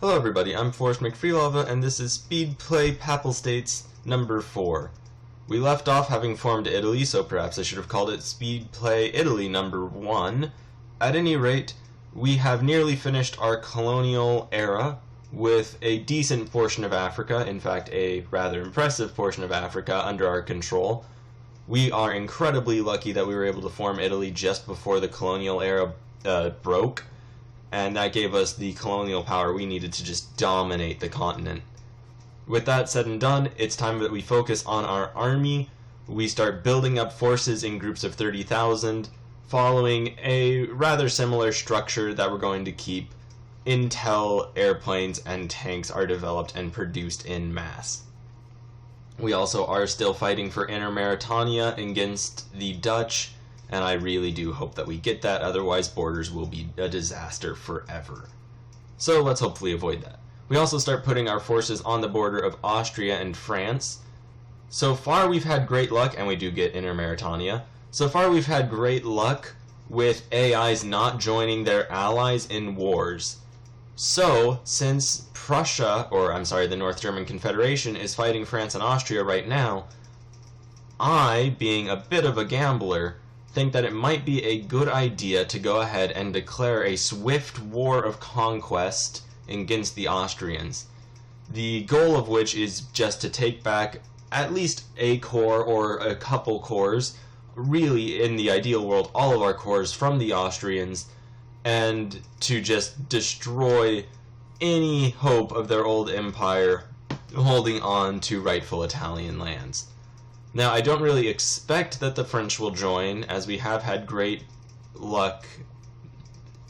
Hello everybody, I'm Forrest McFreelava, and this is Speedplay Papal States number 4. We left off having formed Italy, so perhaps I should have called it Speedplay Italy number 1. At any rate, we have nearly finished our colonial era with a decent portion of Africa, in fact a rather impressive portion of Africa, under our control. We are incredibly lucky that we were able to form Italy just before the colonial era broke, and that gave us the colonial power we needed to just dominate the continent. With that said and done, it's time that we focus on our army. We start building up forces in groups of 30,000, following a rather similar structure that we're going to keep until airplanes and tanks are developed and produced in mass. We also are still fighting for Inner Mauritania against the Dutch, and I really do hope that we get that, otherwise borders will be a disaster forever. So let's hopefully avoid that. We also start putting our forces on the border of Austria and France. So far we've had great luck, and we do get Inner Mauritania. So far we've had great luck with AIs not joining their allies in wars. So, since the North German Confederation is fighting France and Austria right now, I, being a bit of a gambler, think that it might be a good idea to go ahead and declare a swift war of conquest against the Austrians. The goal of which is just to take back at least a corps or a couple corps, really in the ideal world all of our corps from the Austrians, and to just destroy any hope of their old empire holding on to rightful Italian lands. Now, I don't really expect that the French will join, as we have had great luck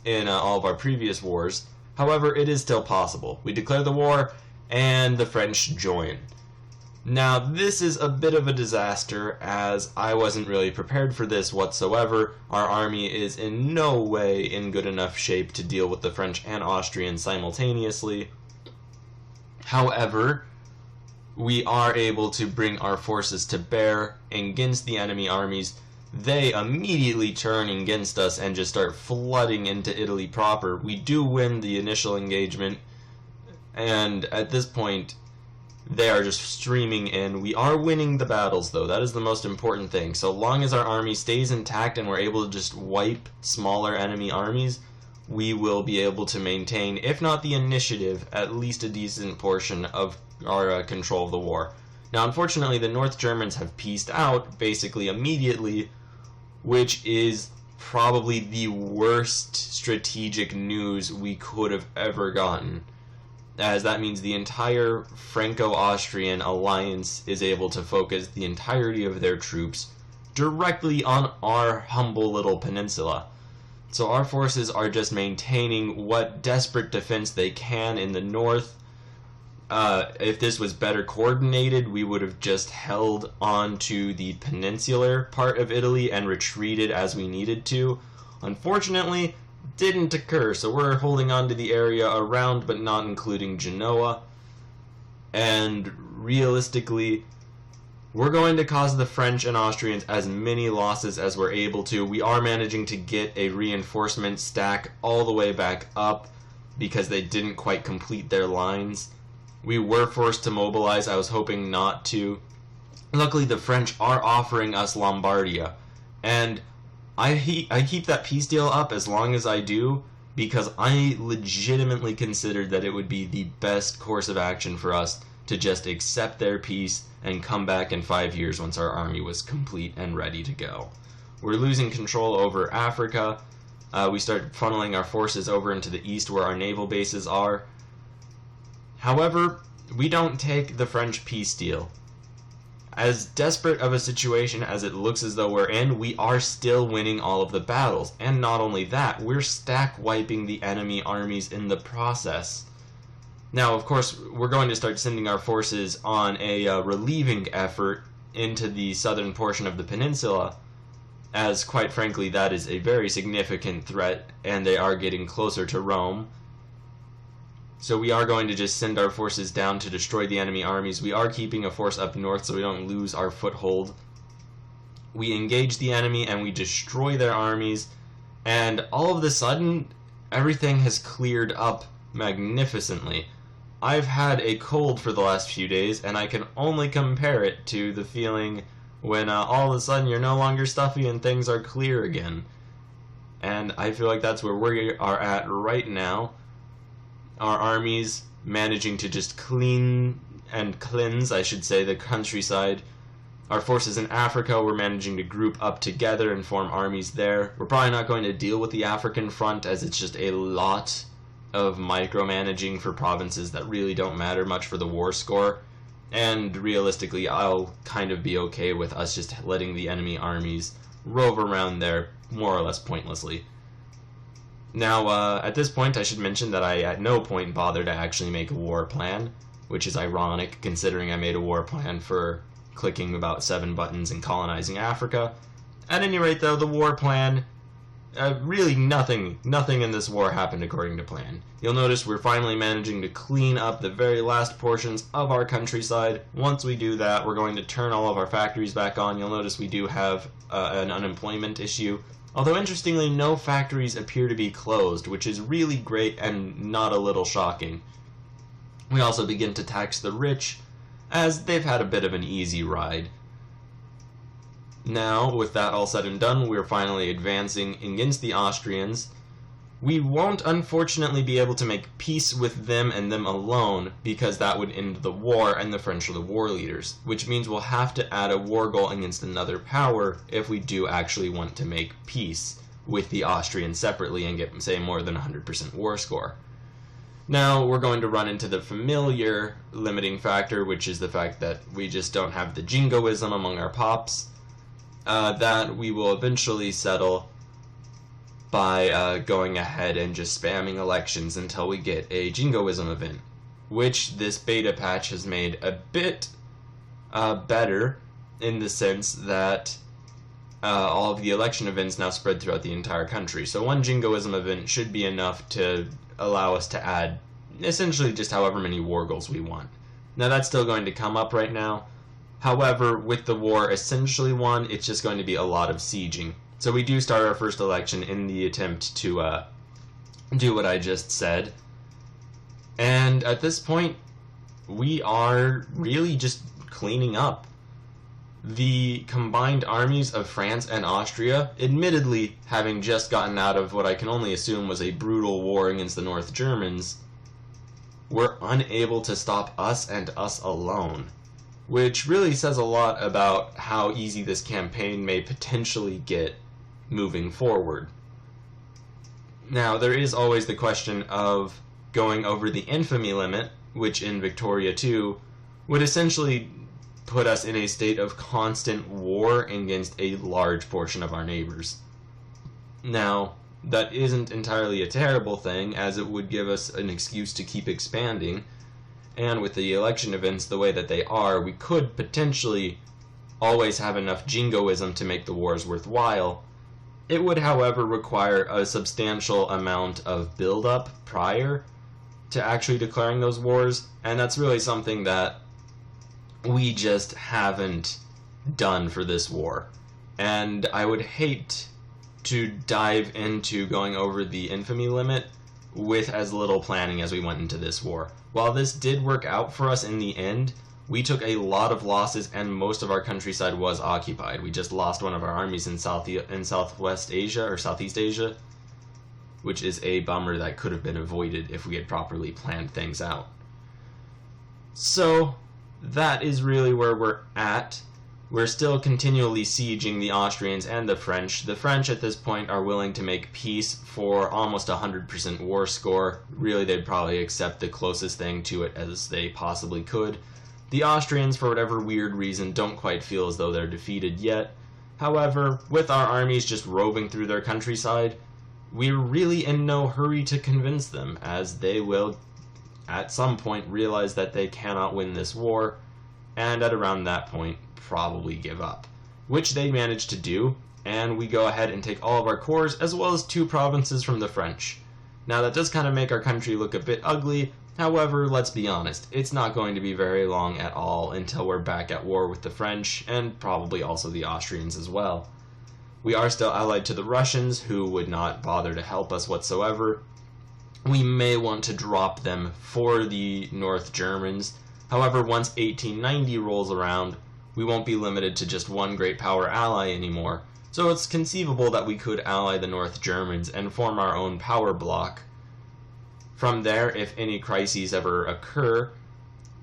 in all of our previous wars. However, it is still possible. We declare the war, and the French join. Now, this is a bit of a disaster, as I wasn't really prepared for this whatsoever. Our army is in no way in good enough shape to deal with the French and Austrians simultaneously. However, we are able to bring our forces to bear against the enemy armies. They immediately turn against us and just start flooding into Italy proper. We do win the initial engagement, and at this point they are just streaming in. We are winning the battles, though. That is the most important thing. So long as our army stays intact and we're able to just wipe smaller enemy armies, we will be able to maintain, if not the initiative, at least a decent portion of our control of the war. Now, unfortunately, the North Germans have peaced out basically immediately, which is probably the worst strategic news we could have ever gotten, as that means the entire Franco-Austrian alliance is able to focus the entirety of their troops directly on our humble little peninsula. So our forces are just maintaining what desperate defense they can in the north. If this was better coordinated, we would have just held on to the peninsular part of Italy and retreated as we needed to. Unfortunately, didn't occur, so we're holding on to the area around but not including Genoa. And realistically, we're going to cause the French and Austrians as many losses as we're able to. We are managing to get a reinforcement stack all the way back up because they didn't quite complete their lines. We were forced to mobilize. I was hoping not to. Luckily, the French are offering us Lombardia, and I keep that peace deal up as long as I do, because I legitimately considered that it would be the best course of action for us to just accept their peace and come back in 5 years once our army was complete and ready to go. We're losing control over Africa. We start funneling our forces over into the east where our naval bases are. However, we don't take the French peace deal. As desperate of a situation as it looks as though we're in, we are still winning all of the battles. And not only that, we're stack wiping the enemy armies in the process. Now, of course, we're going to start sending our forces on a relieving effort into the southern portion of the peninsula, as quite frankly that is a very significant threat, and they are getting closer to Rome. So we are going to just send our forces down to destroy the enemy armies. We are keeping a force up north so we don't lose our foothold. We engage the enemy and we destroy their armies, and all of a sudden everything has cleared up magnificently. I've had a cold for the last few days, and I can only compare it to the feeling when all of a sudden you're no longer stuffy and things are clear again. And I feel like that's where we are at right now. Our armies managing to just clean and cleanse, I should say, the countryside. Our forces in Africa, we're managing to group up together and form armies there. We're probably not going to deal with the African front, as it's just a lot of micromanaging for provinces that really don't matter much for the war score. And realistically, I'll kind of be okay with us just letting the enemy armies rove around there more or less pointlessly. Now, at this point, I should mention that I at no point bothered to actually make a war plan, which is ironic considering I made a war plan for clicking about 7 buttons and colonizing Africa. At any rate, though, the war plan, really nothing in this war happened according to plan. You'll notice we're finally managing to clean up the very last portions of our countryside. Once we do that, we're going to turn all of our factories back on. You'll notice we do have an unemployment issue. Although, interestingly, no factories appear to be closed, which is really great and not a little shocking. We also begin to tax the rich, as they've had a bit of an easy ride. Now, with that all said and done, we're finally advancing against the Austrians. We won't unfortunately be able to make peace with them and them alone, because that would end the war and the French are the war leaders, which means we'll have to add a war goal against another power if we do actually want to make peace with the Austrians separately and get, say, more than 100% war score. Now, we're going to run into the familiar limiting factor, which is the fact that we just don't have the jingoism among our pops. That we will eventually settle by going ahead and just spamming elections until we get a jingoism event, which this beta patch has made a bit better in the sense that all of the election events now spread throughout the entire country. So one jingoism event should be enough to allow us to add essentially just however many war goals we want. Now that's still going to come up right now. However, with the war essentially won, it's just going to be a lot of sieging. So we do start our first election in the attempt to do what I just said. And at this point, we are really just cleaning up. The combined armies of France and Austria, admittedly having just gotten out of what I can only assume was a brutal war against the North Germans, were unable to stop us and us alone, which really says a lot about how easy this campaign may potentially get moving forward. Now, there is always the question of going over the infamy limit, which in Victoria 2 would essentially put us in a state of constant war against a large portion of our neighbors. Now, that isn't entirely a terrible thing, as it would give us an excuse to keep expanding, and with the election events the way that they are, we could potentially always have enough jingoism to make the wars worthwhile. It would, however, require a substantial amount of build-up prior to actually declaring those wars, and that's really something that we just haven't done for this war. And I would hate to dive into going over the infamy limit with as little planning as we went into this war. While this did work out for us in the end, we took a lot of losses and most of our countryside was occupied. We just lost one of our armies in Southwest Asia, or Southeast Asia, which is a bummer that could have been avoided if we had properly planned things out. So that is really where we're at. We're still continually sieging the Austrians and the French. The French at this point are willing to make peace for almost 100% war score. Really, they'd probably accept the closest thing to it as they possibly could. The Austrians, for whatever weird reason, don't quite feel as though they're defeated yet. However, with our armies just roving through their countryside, we're really in no hurry to convince them, as they will at some point realize that they cannot win this war, and at around that point probably give up, which they managed to do, and we go ahead and take all of our cores as well as 2 provinces from the French. Now that does kind of make our country look a bit ugly. However, let's be honest, it's not going to be very long at all until we're back at war with the French, and probably also the Austrians as well. We are still allied to the Russians, who would not bother to help us whatsoever. we may want to drop them for the North Germans. However, once 1890 rolls around, we won't be limited to just one great power ally anymore. So it's conceivable that we could ally the North Germans and form our own power bloc. From there, if any crises ever occur,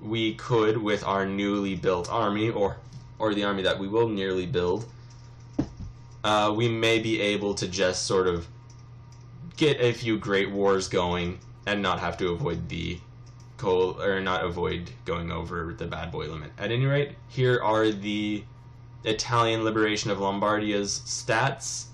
we could, with our newly built army, or the army that we will nearly build, we may be able to just sort of get a few great wars going and not have to avoid the not avoid going over the bad boy limit. At any rate, here are the Italian liberation of Lombardia's stats.